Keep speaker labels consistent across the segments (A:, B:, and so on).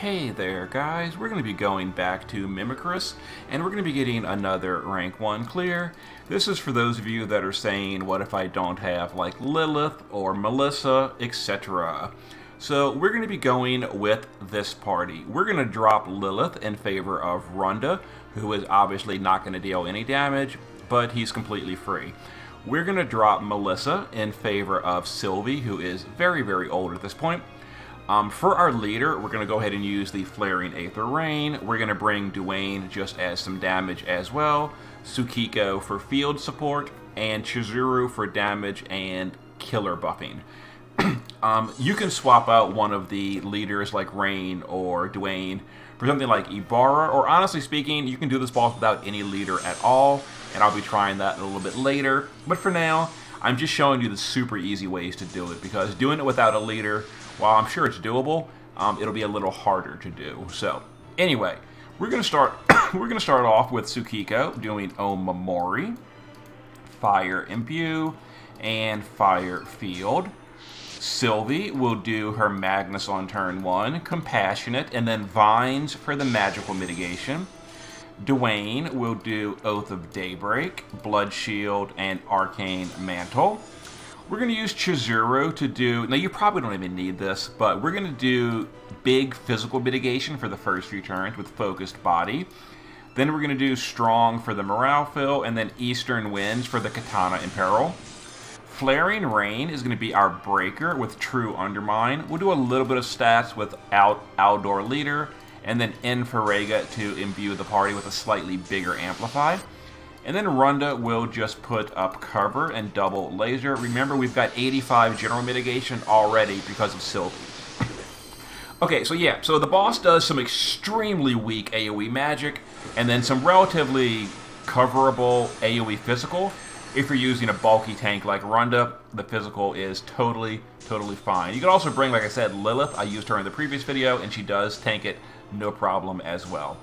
A: Hey there guys, we're going to be going back to Mimicrus, and we're going to be getting another rank 1 clear. This is for those of you that are saying, what if I don't have like Lilith or Melissa, etc. So we're going to be going with this party. We're going to drop Lilith in favor of Runda, who is obviously not going to deal any damage, but he's completely free. We're going to drop Melissa in favor of Sylvie, who is very old at this point. For our leader, we're going to go ahead and use the Flaring Aether Rain. We're going to bring Dwayne just as some damage as well, Tsukiko for field support, and Chizuru for damage and killer buffing. You can swap out one of the leaders like Rain or Dwayne for something like Ibarra, or honestly speaking, you can do this boss without any leader at all, and I'll be trying that a little bit later. But for now, I'm just showing you the super easy ways to do it, because doing it without a leader, while I'm sure it's doable, it'll be a little harder to do. So, anyway, we're gonna start. We're gonna start off with Tsukiko doing Omamori, Fire Imbue, and Fire Field. Sylvie will do her Magnus on turn 1, Compassionate, and then Vines for the magical mitigation. Dwayne will do Oath of Daybreak, Blood Shield, and Arcane Mantle. We're going to use Chizuru to do... Now, you probably don't even need this, but we're going to do big physical mitigation for the first few turns with Focused Body. Then we're going to do Strong for the Morale Fill, and then Eastern Winds for the Katana Imperil. Flaring Rain is going to be our breaker with True Undermine. We'll do a little bit of stats with Outdoor Leader, and then Infrarega to imbue the party with a slightly bigger Amplify. And then Runda will just put up cover and double laser. Remember, we've got 85 general mitigation already because of Sylvie. Okay, so yeah, so the boss does some extremely weak AoE magic, and then some relatively coverable AoE physical. If you're using a bulky tank like Runda, the physical is totally fine. You can also bring, like I said, Lilith. I used her in the previous video, and she does tank it no problem as well.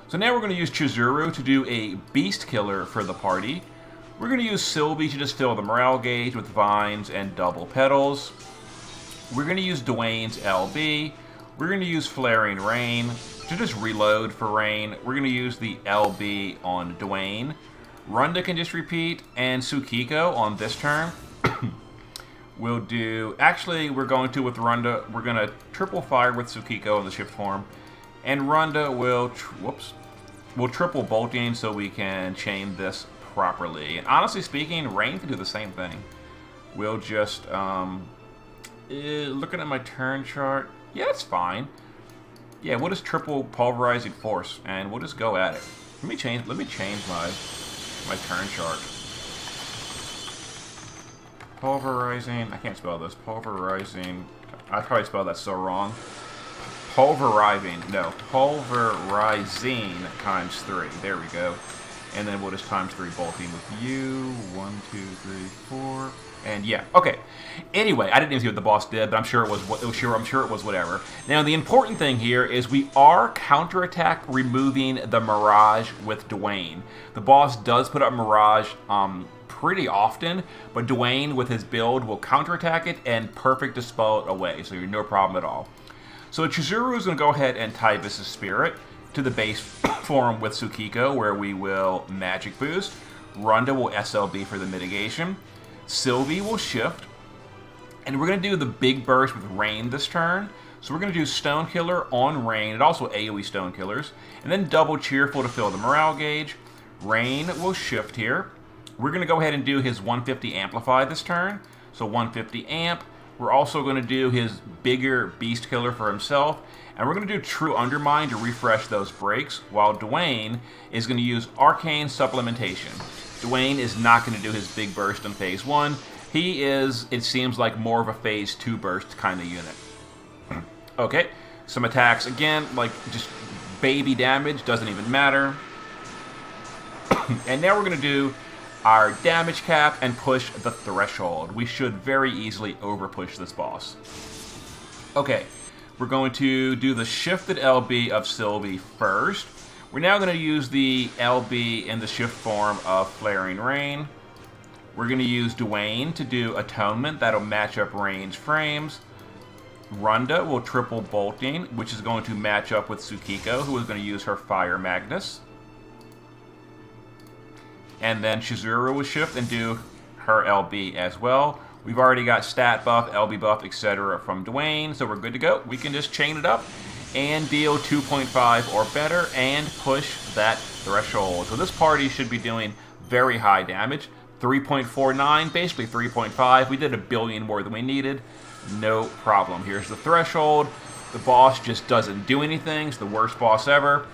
A: So now we're going to use Chizuru to do a Beast Killer for the party. We're going to use Sylvie to just fill the morale gauge with Vines and double petals. We're going to use Dwayne's LB. We're going to use Flaring Rain to just reload for Rain. We're going to use the LB on Dwayne. Runda can just repeat, and Tsukiko on this turn. We'll do... Actually, we're going to, with Runda, we're going to triple fire with Tsukiko in the shift form. And Runda will, will triple bolting so we can chain this properly. And honestly speaking, Rain can do the same thing. We'll just, looking at my turn chart, yeah, it's fine. Yeah, we'll just triple Pulverizing Force, and we'll just go at it. Let me change my turn chart. Pulverizing, I can't spell this. Pulverizing, I probably spelled that so wrong. Pulverizing times 3. There we go. And then we'll just times 3 bolting with you. 1, 2, 3, 4. And yeah, okay. Anyway, I didn't even see what the boss did, but I'm sure it was whatever. Now, the important thing here is we are counterattack removing the Mirage with Dwayne. The boss does put up Mirage pretty often, but Dwayne with his build will counterattack it and perfect dispel it away, so you're no problem at all. So Chizuru is going to go ahead and Typhus' Spirit to the base form with Tsukiko, where we will Magic Boost. Runda will SLB for the mitigation. Sylvie will shift. And we're going to do the big burst with Rain this turn. So we're going to do Stone Killer on Rain, and also AoE Stone Killers. And then double Cheerful to fill the morale gauge. Rain will shift here. We're going to go ahead and do his 150 Amplify this turn. So 150 Amp. We're also going to do his bigger Beast Killer for himself. And we're going to do True Undermine to refresh those breaks, while Dwayne is going to use Arcane Supplementation. Dwayne is not going to do his big burst in Phase 1. He is, it seems like, more of a Phase 2 burst kind of unit. Okay, some attacks. Again, like just baby damage, doesn't even matter. And now we're going to do our damage cap and push the threshold. We should very easily overpush this boss. Okay, we're going to do the shifted LB of Sylvie first. We're now going to use the LB in the shift form of Flaring Rain. We're going to use Dwayne to do Atonement. That'll match up Rain's frames. Runda will triple bolting, which is going to match up with Tsukiko, who is going to use her Fire Magnus. And then Chizuru will shift and do her LB as well. We've already got stat buff, LB buff, etc. from Dwayne, so we're good to go. We can just chain it up and deal 2.5 or better and push that threshold. So this party should be doing very high damage. 3.49, basically 3.5. We did a billion more than we needed. No problem. Here's the threshold. The boss just doesn't do anything. It's the worst boss ever.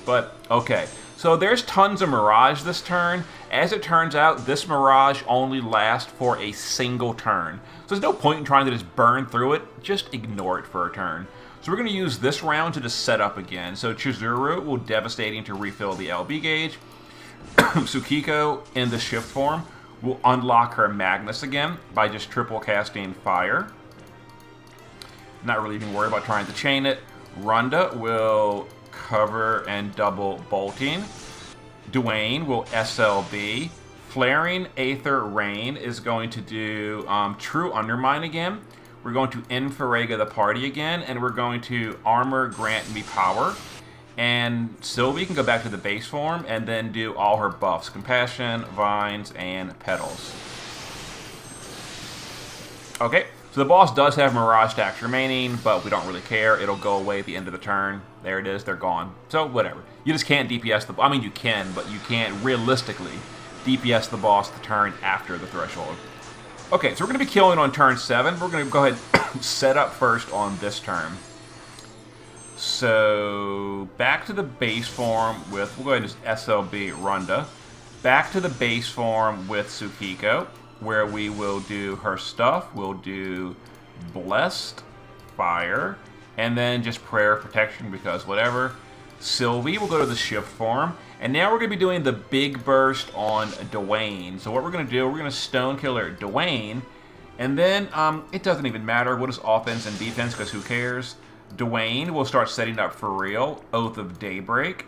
A: But, okay. So there's tons of Mirage this turn. As it turns out, this Mirage only lasts for a single turn. So there's no point in trying to just burn through it. Just ignore it for a turn. So we're going to use this round to just set up again. So Chizuru will Devastating to refill the LB gauge. Tsukiko, in the shift form, will unlock her Magnus again by just triple casting Fire. Not really even worried about trying to chain it. Runda will cover and double bolting. Dwayne will SLB. Flaring Aether Rain is going to do True Undermine again. We're going to Infrarega the party again, and we're going to Armor Grant Me Power. And Sylvie can go back to the base form and then do all her buffs. Compassion, Vines, and Petals. Okay. So the boss does have Mirage stacks remaining, but we don't really care. It'll go away at the end of the turn. There it is. They're gone. So whatever. You just can't DPS the... I mean, you can, but you can't realistically DPS the boss the turn after the threshold. Okay, so we're going to be killing on turn 7. We're going to go ahead and set up first on this turn. So back to the base form with... We'll go ahead and just SLB Runda. Back to the base form with Tsukiko, where we will do her stuff. We'll do Blessed, Fire, and then just Prayer of Protection because whatever. Sylvie will go to the shift form. And now we're going to be doing the big burst on Dwayne. So what we're going to do, we're going to Stone Killer Dwayne. And then it doesn't even matter what is offense and defense because who cares. Dwayne will start setting up for real. Oath of Daybreak,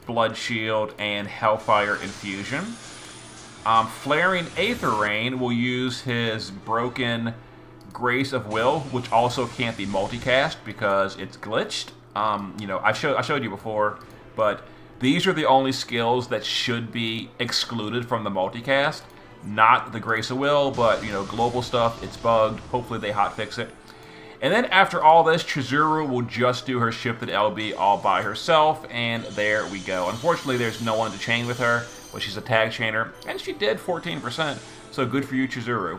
A: Blood Shield, and Hellfire Infusion. Flaring Aether Rain will use his broken Grace of Will, which also can't be multicast because it's glitched. You know, I showed you before, but these are the only skills that should be excluded from the multicast. Not the Grace of Will, but, you know, global stuff, it's bugged. Hopefully they hotfix it. And then after all this, Chizuru will just do her shifted LB all by herself, and there we go. Unfortunately, there's no one to chain with her. Well, she's a tag chainer, and she did 14%, so good for you, Chizuru.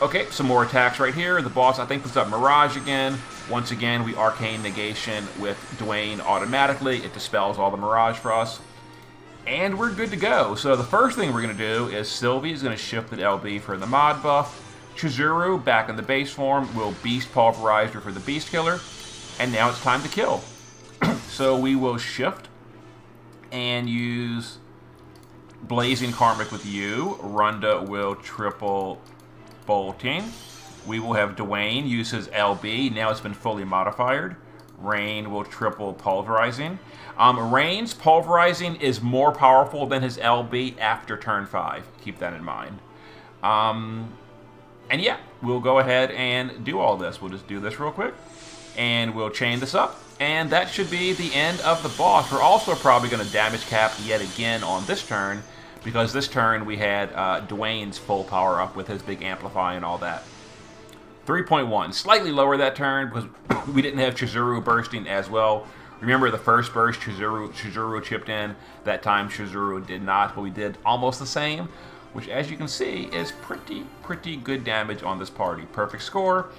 A: Okay, some more attacks right here. The boss, I think, puts up Mirage again. Once again, we Arcane Negation with Dwayne automatically. It dispels all the Mirage for us. And we're good to go. So the first thing we're going to do is Sylvie is going to shift the LB for the mod buff. Chizuru, back in the base form, will Beast Pulverizer for the Beast Killer. And now it's time to kill. So we will shift and use Blazing Karmic with you. Runda will triple bolting. We will have Dwayne use his LB. Now it's been fully modified. Rain will triple pulverizing. Rain's pulverizing is more powerful than his LB after turn 5. Keep that in mind. And yeah, we'll go ahead and do all this. We'll just do this real quick. And we'll chain this up. And that should be the end of the boss. We're also probably going to damage cap yet again on this turn, because this turn we had Dwayne's full power up with his big amplify and all that. 3.1, slightly lower that turn because we didn't have Chizuru bursting as well. Remember the first burst Chizuru chipped in. That time Chizuru did not, but we did almost the same, which as you can see is pretty good damage on this party. Perfect score.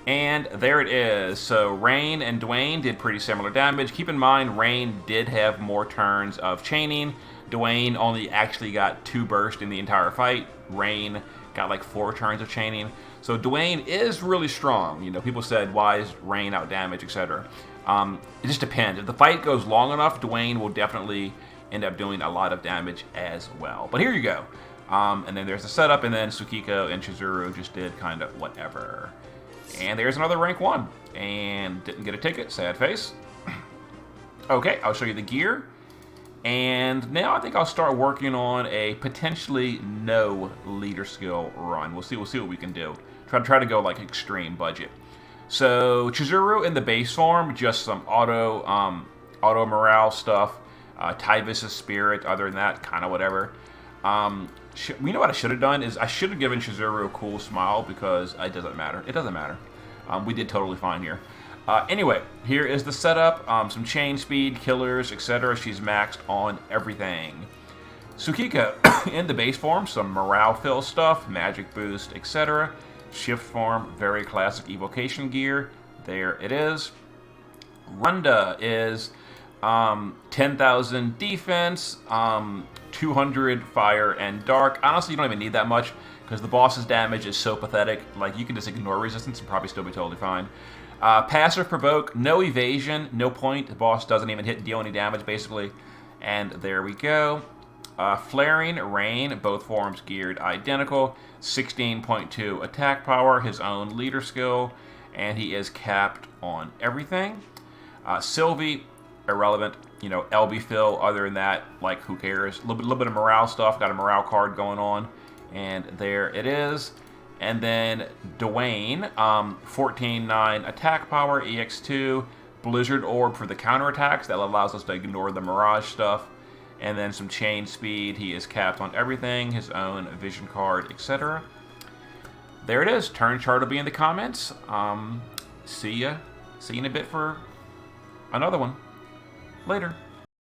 A: And there it is. So Rain and Dwayne did pretty similar damage. Keep in mind, Rain did have more turns of chaining. Dwayne only actually got 2 bursts in the entire fight. Rain got like 4 turns of chaining. So Dwayne is really strong. You know, people said, why is Rain out damage, etc. It just depends. If the fight goes long enough, Dwayne will definitely end up doing a lot of damage as well. But here you go. And then there's the setup, and then Tsukiko and Chizuru just did kind of whatever. And there's another rank 1. And didn't get a ticket, sad face. Okay, I'll show you the gear. And now I think I'll start working on a potentially no leader skill run. We'll see what we can do. Try to go like extreme budget. So Chizuru in the base form, just some auto morale stuff. Tyvis' spirit, other than that, kind of whatever. You know what I should have done is I should have given Chizuru a cool smile because it doesn't matter. It doesn't matter. We did totally fine here. Anyway, here is the setup. Some chain speed, killers, etc. She's maxed on everything. Tsukika in the base form, some morale fill stuff, magic boost, etc. Shift form, very classic evocation gear. There it is. Runda is 10,000 defense, 200 fire and dark. Honestly, you don't even need that much because the boss's damage is so pathetic. Like, you can just ignore resistance and probably still be totally fine. Passive provoke, no evasion, no point. The boss doesn't even hit and deal any damage, basically. And there we go. Flaring Rain, both forms geared identical. 16.2 attack power, his own leader skill, and he is capped on everything. Sylvie, irrelevant. You know, LB fill, other than that, like, who cares? A little bit of morale stuff, got a morale card going on, and there it is. And then Dwayne, 14.9 attack power, EX2, Blizzard Orb for the counterattacks, that allows us to ignore the Mirage stuff. And then some chain speed. He is capped on everything, his own vision card, etc. There it is. Turn chart will be in the comments. See you in a bit for another one. Later.